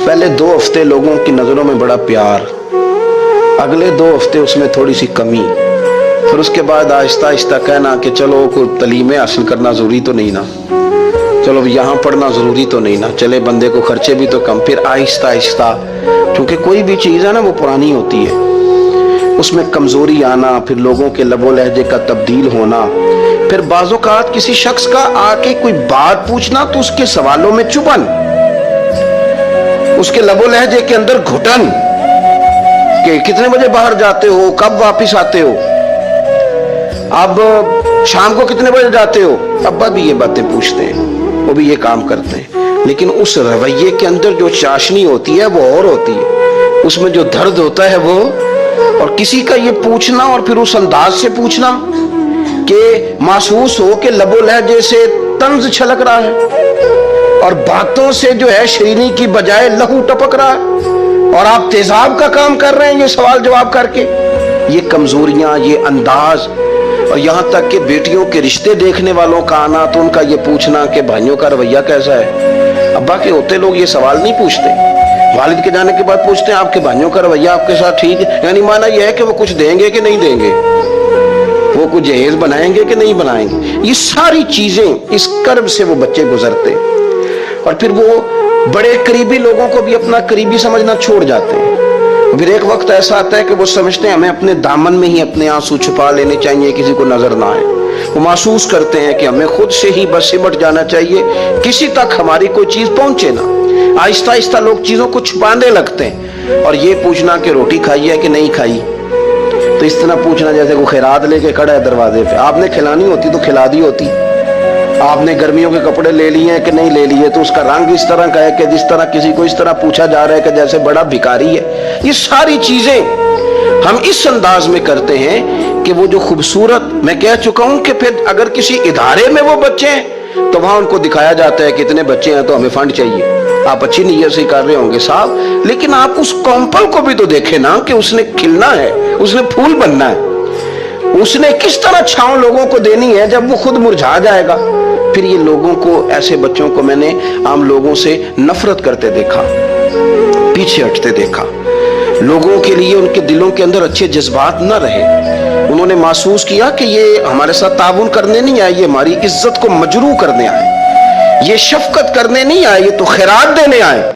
पहले 2 हफ्ते लोगों की नज़रों में बड़ा प्यार, अगले 2 हफ्ते उसमें थोड़ी सी कमी, फिर उसके बाद आहिस्ता आहिस्ता कहना कि चलो कोई तलीमें हासिल करना ज़रूरी तो नहीं ना, चलो यहाँ पढ़ना ज़रूरी तो नहीं ना, चले बंदे को खर्चे भी तो कम। फिर आहिस्ता आहिस्ता, क्योंकि कोई भी चीज़ है ना वो पुरानी होती है, उसमें कमज़ोरी आना, फिर लोगों के लबो लहजे का तब्दील होना, फिर बाज़-औक़ात किसी शख्स का आके कोई बात पूछना तो उसके सवालों में चुभन, उसके लबो लहजे के अंदर घुटन कि कितने बजे बाहर जाते हो, कब वापस आते हो, अब शाम को कितने बजे जाते हो। अब्बा भी ये बातें पूछते हैं, वो भी ये काम करते हैं, लेकिन उस रवैये के अंदर जो चाशनी होती है वो और होती है, उसमें जो दर्द होता है वो। और किसी का ये पूछना और फिर उस अंदाज से पूछना कि महसूस हो कि लबो लहजे से तंज छलक रहा है और बातों से जो है शीरीनी की बजाय लहू टपक रहा है और आप तेजाब का काम कर रहे हैं ये सवाल जवाब करके। ये कमजोरियां, ये अंदाज, और यहाँ तक कि बेटियों के रिश्ते देखने वालों का आना तो उनका ये पूछना कि भाइयों का रवैया कैसा है। अब्बा के होते लोग ये सवाल नहीं पूछते, वालिद के जाने के बाद पूछते हैं आपके भाइयों का रवैया आपके साथ ठीक है, यानी माना यह है कि वो कुछ देंगे कि नहीं देंगे, वो कुछ जहेज बनाएंगे कि नहीं बनाएंगे। ये सारी चीजें, इस कर्ब से वो बच्चे गुजरते हैं और फिर वो बड़े करीबी लोगों को भी अपना करीबी समझना छोड़ जाते हैं। फिर एक वक्त ऐसा आता है कि वो समझते हैं हमें अपने दामन में ही अपने आंसू छुपा लेने चाहिए, किसी को नजर ना आए। वो महसूस करते हैं कि हमें खुद से ही बस सिमट जाना चाहिए, किसी तक हमारी कोई चीज पहुंचे ना। आहिस्ता आहिस्ता लोग चीजों को छुपाने लगते हैं और ये पूछना कि रोटी खाई है कि नहीं खाई, तो इस तरह पूछना जैसे वो खैरात लेके खड़ा है दरवाजे पे। आपने खिलानी होती तो खिला दी होती। आपने गर्मियों के कपड़े ले लिए हैं कि नहीं ले लिए, तो उसका रंग इस तरह का है कि जिस तरह किसी को इस तरह पूछा जा रहा है कि जैसे बड़ा भिखारी है। ये सारी चीजें हम इस अंदाज में करते हैं कि वो जो खूबसूरत, मैं कह चुका हूं कि फिर अगर किसी इदारे में वो बच्चे हैं तो वहां उनको दिखाया जाता है कि इतने बच्चे हैं तो हमें फंड चाहिए। आप अच्छी नीयत से कर रहे होंगे साहब, लेकिन आप उस कॉम्पल को भी तो देखें ना कि उसने खिलना है, उसने फूल बनना है, उसने किस तरह छांव लोगों को देनी है जब वो खुद मुरझा जाएगा। फिर ये लोगों को, ऐसे बच्चों को मैंने आम लोगों से नफरत करते देखा, पीछे हटते देखा, लोगों के लिए उनके दिलों के अंदर अच्छे जज्बात न रहे। उन्होंने महसूस किया कि ये हमारे साथ ताउन करने नहीं आए, ये हमारी इज्जत को मजरू करने आए, ये शफकत करने नहीं आए, ये तो खैरात देने आए।